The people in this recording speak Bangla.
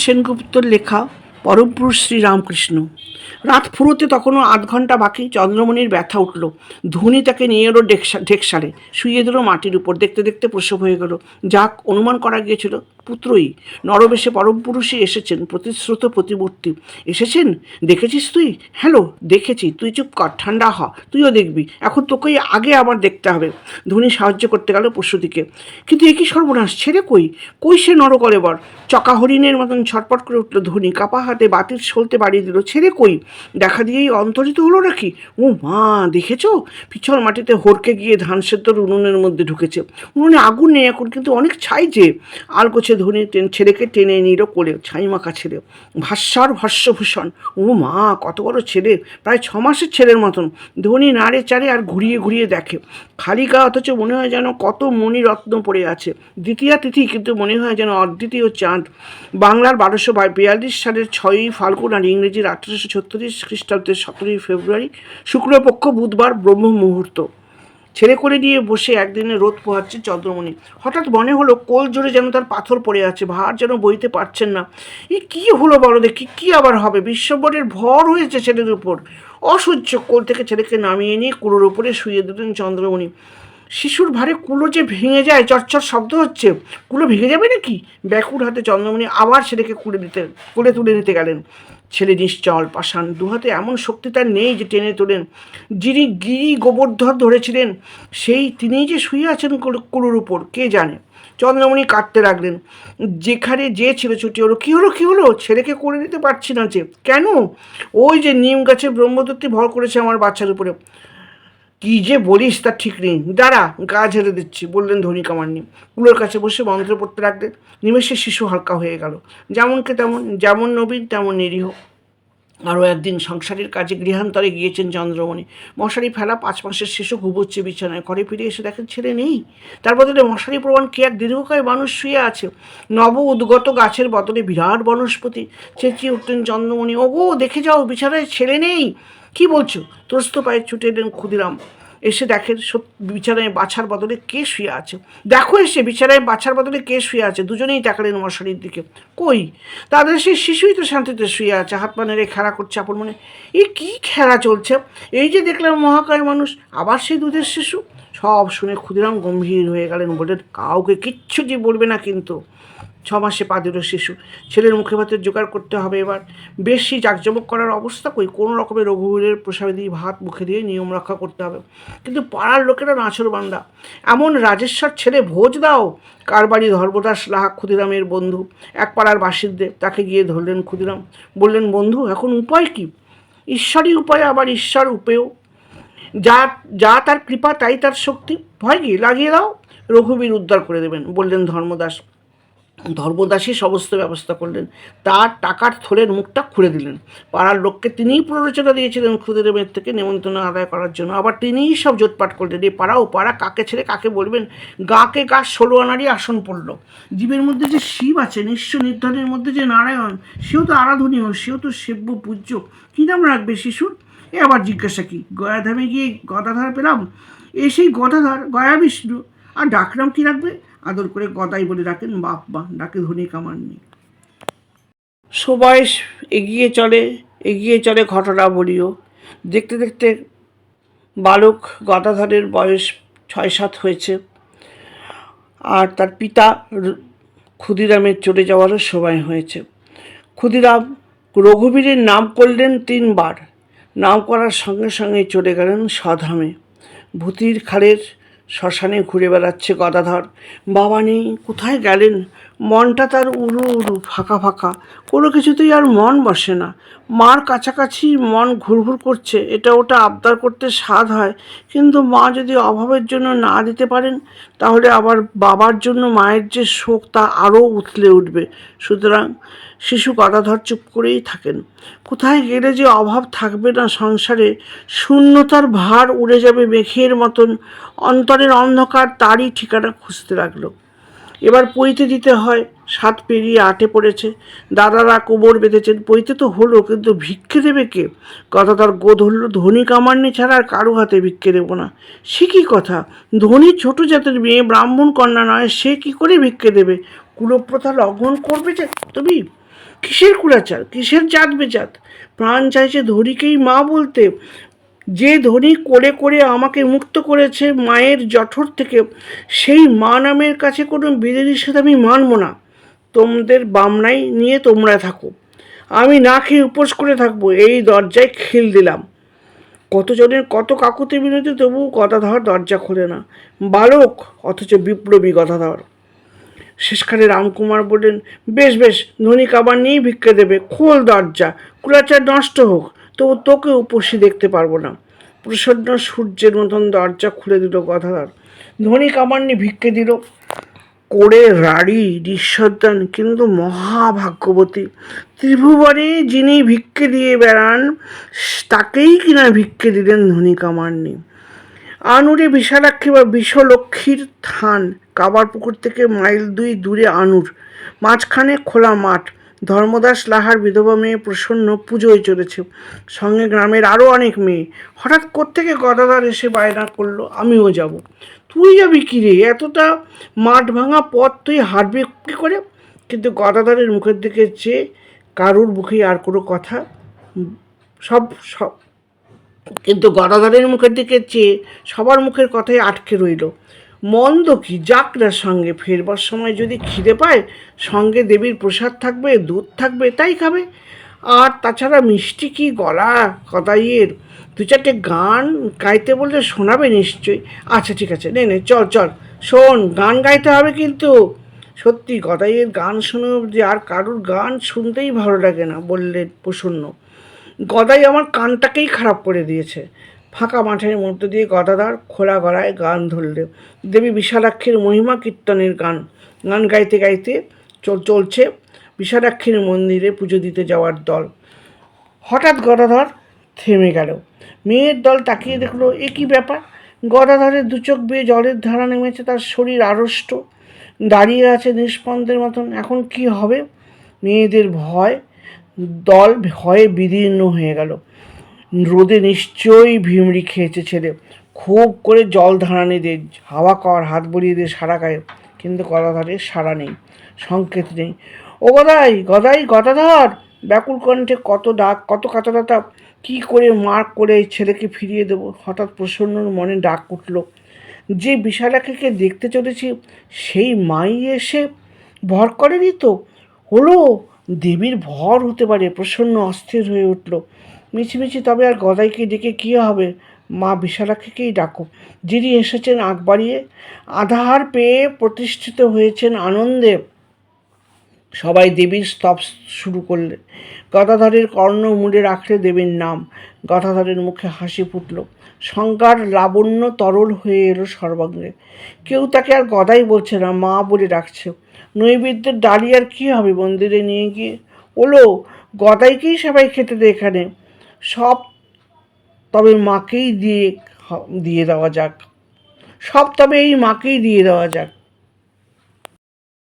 সেনগুপ্তর লেখা পরম পুরুষ শ্রীরামকৃষ্ণ। রাত ফুরোতে তখনও 8 ঘন্টা বাকি। চন্দ্রমণির ব্যথা উঠল। ধনী তাকে নিয়ে এলো ঢেকসালে, শুইয়ে দিল মাটির উপর। দেখতে দেখতে প্রসব হয়ে গেল। যাক, অনুমান করা গিয়েছিল পুত্রই। নরবেশে পরম পুরুষই এসেছেন, প্রতিশ্রুত প্রতিমূর্তি এসেছেন। দেখেছিস তুই? হ্যালো, দেখেছি। তুই চুপ কর, ঠান্ডা হ, তুইও দেখবি। এখন তোকেই আগে আবার দেখতে হবে। ধনী সাহায্য করতে গেল পশুদিকে। কিন্তু একই সর্বনাশ, ছেড়ে কই কই সে নরকলেবর। চকা হরিণের মতন ছটপট করে উঠল ধনী। কাপা হাতে বাতির সলতে বাড়িয়ে দিল। ছেড়ে কই? দেখা দিয়েই অন্তরিত হলো নাকি? ও মা, দেখেছ? পিছল মাটিতে হড়কে গিয়ে ধান সেদ্ধর উনুনের মধ্যে ঢুকেছে। উনুনে আগুন নেই এখন, কিন্তু অনেক ছাই যে। আলগোছে ধনী ছেলেকে টেনে নিল কোলে, ছাই মাখা ছেলে, ভাস্বর ভস্যভূষণ। ও মা, কত বড় ছেলে, প্রায় 6 মাসের ছেলের মতন। ধনী নাড়ে চাড়ে আর ঘুরিয়ে ঘুরিয়ে দেখে। খালি গা, অথচ মনে হয় যেন কত মণিরত্ন পড়ে আছে। দ্বিতীয়া তিথি, কিন্তু মনে হয় যেন অদ্বিতীয় চাঁদ। বাংলার 1242 সালের 6ই ফাল্গুন আর ইংরেজির 1836 খ্রিস্টাব্দের 17ই ফেব্রুয়ারি, শুক্লপক্ষ বুধবার, ব্রহ্ম মুহূর্ত। ছেলে করে নিয়ে বসে একদিনে রোদ পোহাচ্ছে চন্দ্রমণি। হঠাৎ মনে হলো কোল জোরে যেন তার পাথর পড়ে আছে, ভার যেন বইতে পারছেন না। কি হলো বলো দেখি, কি আবার হবে? বিশ্বম্বরের ভর হয়েছে ছেলের উপর। অসহ্য। কোল থেকে ছেলেকে নামিয়ে নিয়ে কুলোর উপরে শুয়ে দিলেন চন্দ্রমণি। শিশুর ভারে কুলো যে ভেঙে যায়, চটচট শব্দ হচ্ছে। কুলো ভেঙে যাবে নাকি? ব্যাকুল হাতে চন্দ্রমণি আবার ছেলেকে কোলে তুলে নিতে গেলেন। ছেলে নিশ্চল, পাষাণ, দুহাতে এমন শক্তি তার নেই যে টেনে তোলেন। যিনি গিরি গোবর্ধন ধরেছিলেন, তিনিই যে শুয়ে আছেন কুলোর উপর, কে জানে। চন্দ্রমণি কাঁদতে লাগলেন। যেখানে যে ছেলে ছুটি হলো। কি হলো? ছেলেকে করে নিতে পারছি না যে। কেন? ওই যে নিম গাছে ব্রহ্মদত্তি ভর করেছে আমার বাচ্চার উপরে। কি যে বলিস তা ঠিক নেই। দাঁড়া, গা ঝেড়ে দিচ্ছি, বললেন ধনী কামান্নি। কুলোর কাছে বসে মন্ত্র পড়তে লাগলেন। নিমেষে শিশু হালকা হয়ে গেল। যেমনকে তেমন, যেমন নবীন তেমন নিরীহ। আরও একদিন সংসারের কাজে গৃহান্তরে গিয়েছেন চন্দ্রমণি। মশারি ফেলা 5 মাসের শিশু ঘুমোচ্ছে বিছানায়। ঘরে ফিরে এসে দেখেন ছেলে নেই। তার বদলে মশারি প্রমাণ কে এক দীর্ঘকায় মানুষ শুয়ে আছে। নব উদ্গত গাছের বদলে বিরাট বনস্পতি। চেঁচিয়ে উঠলেন চন্দ্রমণি, ওগো, দেখে যাও, বিছানায় ছেলে নেই। কি বলছো? ত্রস্ত পায়ে ছুটে এলেন ক্ষুদিরাম। এসে দেখেন বিছানায় বাছার বদলে কে শুয়ে আছে। দেখো, এসে বিছানায় বাছার বদলে কে শুয়ে আছে। দুজনেই তাকালেন মশারির দিকে। কই, তাদের সেই শিশুই তো শান্তিতে শুয়ে আছে, হাত পা নেড়ে খেলা করছে আপন মনে। এ কি খেলা চলছে? এই যে দেখলাম মহাকায় মানুষ, আবার সেই দুধের শিশু। সব শুনে ক্ষুদিরাম গম্ভীর হয়ে গেলেন। বললেন, কাউকে কিচ্ছু যে বলবে না কিন্তু। 6 মাসে পা দিল শিশু। ছেলের মুখে ভাতের জোগাড় করতে হবে এবার। বেশি জাঁকজমক করার অবস্থা কই? কোনো রকমের রঘুবীরের প্রসাদী ভাত মুখে দিয়ে নিয়ম রক্ষা করতে হবে। কিন্তু পাড়ার লোকেরা নাছোড়বান্দা। এমন রাজেশ্বর ছেলে ভোজ দাও। কার বাড়ি? ধর্মদাস লাহা, ক্ষুদিরামের বন্ধু, এক পাড়ার বাসিন্দে। তাকে গিয়ে ধরলেন ক্ষুদিরাম। বললেন, বন্ধু, এখন উপায় কি? ঈশ্বরই উপায়, আবার ঈশ্বর উপেয়। যা তার কৃপা, তাই তার শক্তি। ভয় কি? লাগিয়ে দাও, রঘুবীর উদ্ধার করে দেবেন, বললেন ধর্মদাস। ধর্মদাসী সমস্ত ব্যবস্থা করলেন। তার টাকার থলের মুখটা খুলে দিলেন। পাড়ার লোককে তিনিই প্ররোচনা দিয়েছিলেন ক্ষুদিরামের থেকে নেমন্তন্ন আদায় করার জন্য। আবার তিনিই সব জোটপাট করলেন। এই পাড়া ও পাড়া কাকে ছেড়ে কাকে বলবেন। গাকে গা 16 আনারই আসন পড়ল। জীবের মধ্যে যে শিব আছে, নিঃস্ব নির্ধনের মধ্যে যে নারায়ণ, সেও তো আরাধনীয়, সেও তো সেব্য পূজ্য। কী নাম রাখবে শিশুর? এ আবার জিজ্ঞাসা কি? গয়াধামে গিয়ে গদাধর পেলাম, সেই গদাধর গয়া বিষ্ণু। আর ডাকনাম কি রাখবে? আদর করে গদাই বলে ডাকেন বাপ্পা, ডাকে ধনী কামান্নি। সবাই এগিয়ে চলে ঘটনা বলিও। দেখতে দেখতে বালক গদাধরের বয়স 6-7 হয়েছে। আর তার পিতা ক্ষুদিরামের চলে যাওয়ারও সময় হয়েছে। ক্ষুদিরাম রঘুবীরের নাম করলেন 3 বার। নাম করার সঙ্গে সঙ্গে চলে গেলেন স্বধামে। ভূতির খালের শ্মশানে ঘুরে বেড়াচ্ছে গদাধর। বাবা নেই, কোথায় গেলেন? মনটা তার উড়ু উড়ু, ফাঁকা ফাঁকা, কোনো কিছুতেই আর মন বসে না। মার কাছাকাছি মন ঘুরঘুর করছে, এটা ওটা আবদার করতে স্বাদ হয়, কিন্তু মা যদি অভাবের জন্য না দিতে পারেন, তাহলে আবার বাবার জন্য মায়ের যে শোক, তা আরও উথলে উঠবে। সুতরাং শিশু গদাধর চুপ করেই থাকেন। কোথায় গেলে যে অভাব থাকবে না সংসারে, শূন্যতার ভার উড়ে যাবে মেঘের মতন। অন্তরের অন্ধকার তারই ঠিকানা খুঁজতে লাগলো। এবার পইতে দিতে হয়। 7 পেরিয়ে 8-এ পড়েছে। দাদারা কোমর বেঁধেছেন। পইতে তো হলো, কিন্তু ভিক্ষে দেবে কে? গদাধর গো ধরল, ধনী কামান্নি ছাড়া আর কারো হাতে ভিক্ষে দেবো না। সে কী কথা? ধনী ছোট জাতের মেয়ে, ব্রাহ্মণ কন্যা নয়, সে কি করে ভিক্ষে দেবে? কুলপ্রথা লঙ্ঘন করবে যে তুমি? কিসের কুলাচার, কিসের জাত বেজাত? প্রাণ চাইছে ধনীকেই মা বলতে। যে ধনী করে করে আমাকে মুক্ত করেছে মায়ের জঠর থেকে, সেই মা নামের কাছে কোনো বিধিনিষেধ আমি মানব না। তোমাদের বামনাই নিয়ে তোমরা থাকো, আমি না খেয়ে উপোস করে থাকবো। এই দরজায় খিল দিলাম। কতজনের কত কাকুতি বিনতি, তবু গদাধর দরজা খোলে না। বালক অথচ বিপ্লবী গদাধর। শেষকালে রামকুমার বললেন, বেশ বেশ, ধনী কাবার নিয়েই ভিক্ষে দেবে, খোল দরজা, কুলাচার নষ্ট হোক, তবু তোকে উপসী দেখতে পারবো না। প্রসন্ন সূর্যের মতন দরজা খুলে দিল গদাধর। ধনী কাবার নিয়ে ভিক্ষে দিল। করে রাড়ি নিঃসন্তান কিন্তু মহাভাগ্যবতী। ত্রিভুবনে যিনি ভিক্ষে দিয়ে বেড়ান, তাকেই কিনা ভিক্ষে দিলেন ধনী কামারনি। আনুরে বিশালাক্ষী বা বিশ্বলক্ষ্মীর থান। কাবার পুকুর থেকে মাইল 2 দূরে আনুর, মাঝখানে খোলা মাঠ। ধর্মদাস লাহার বিধবা মেয়ে প্রসন্ন পুজোয় চলেছে, সঙ্গে গ্রামের আরও অনেক মেয়ে। হঠাৎ কোত্থেকে গদাধর এসে বায়না করলো, আমিও যাব। তুই যাবি কি রে? এতটা মাঠ ভাঙা পথ তুই হাঁটবি কী করে? কিন্তু গদাধরের মুখের দিকে চেয়ে কারুর মুখে আর কোনো কথা সব সব কিন্তু গদাধরের মুখের দিকে চেয়ে সবার মুখের কথাই আটকে রইল। মন্দ কি, যাক না সঙ্গে। ফেরবার সময় যদি খিদে পায়, সঙ্গে দেবীর প্রসাদ থাকবে, দুধ থাকবে, তাই খাবে। আর তাছাড়া মিষ্টি কি গলা গদাইয়ের, 2-4টে গান গাইতে বললে শোনাবে নিশ্চয়ই। আচ্ছা ঠিক আছে, নে নে চল চল, শোন, গান গাইতে হবে কিন্তু। সত্যি গদাইয়ের গান শুনে যে আর কারুর গান শুনতেই ভালো লাগে না, বললেন প্রসন্ন। গদাই আমার কানটাকেই খারাপ করে দিয়েছে। ফাঁকা মাঠের মধ্য দিয়ে গদাধর খোলা গলায় গান ধরলে। দেবী বিশালাক্ষীর মহিমা কীর্তনের গান। গান গাইতে গাইতে চলছে বিশালাক্ষীর মন্দিরে পুজো দিতে যাওয়ার দল। হঠাৎ গদাধর থেমে গেল। মেয়ের দল তাকিয়ে দেখলো, এ কী ব্যাপার? গদাধরের 2 চোখ বেয়ে জলের ধারা নেমেছে, তার শরীর আড়ষ্ট, দাঁড়িয়ে আছে নিষ্পন্দের মতন। এখন কি হবে? মেয়েদের দল ভয়ে বিদীর্ণ হয়ে গেল। রোদে নিশ্চয়ই ভিমড়ি খেয়েছে ছেলে। খুব করে জল ধারানি দে, হাওয়া কর, হাত বলিয়ে দে সারা গায়ে। কিন্তু গদাধরের সাড়া নেই, সংকেত নেই। ও গদাই, গদাই, গদাধর! ব্যাকুল কণ্ঠে কত ডাক, কত কাতরতা। কি করে মার করে এই ছেলেকে ফিরিয়ে দেবো? হঠাৎ প্রসন্নর মনে ডাক উঠল, যে বিশালাক্ষীকে দেখতে চলেছি সেই মাই এসে ভর করেনি তো? হলো দেবীর ভর হতে পারে। প্রসন্ন অস্থির হয়ে উঠল। মিছিমিছি তবে আর গদাইকে ডেকে কী হবে? মা বিশালাক্ষীকেই ডাকো, যিনি এসেছেন আগ বাড়িয়ে, আধার পেয়ে প্রতিষ্ঠিত হয়েছেন আনন্দে। সবাই দেবীর স্তব শুরু করলে। গদাধরের কর্ণ মুড়ে রাখলে দেবীর নাম। গদাধরের মুখে হাসি ফুটল, সংজ্ঞার লাবণ্য তরল হয়ে এলো সর্বাঙ্গে। কেউ তাকে আর গদাই বলছে না, মা বলে ডাকছে। নৈবেদ্যের ডালি আর কী হবে মন্দিরে নিয়ে গিয়ে? ওলো, গদাইকেই সবাই খেতে দে এখানে। সব তবে মাকেই দিয়ে দেওয়া যাক, সব তবে এই মাকেই দিয়ে দেওয়া যাক।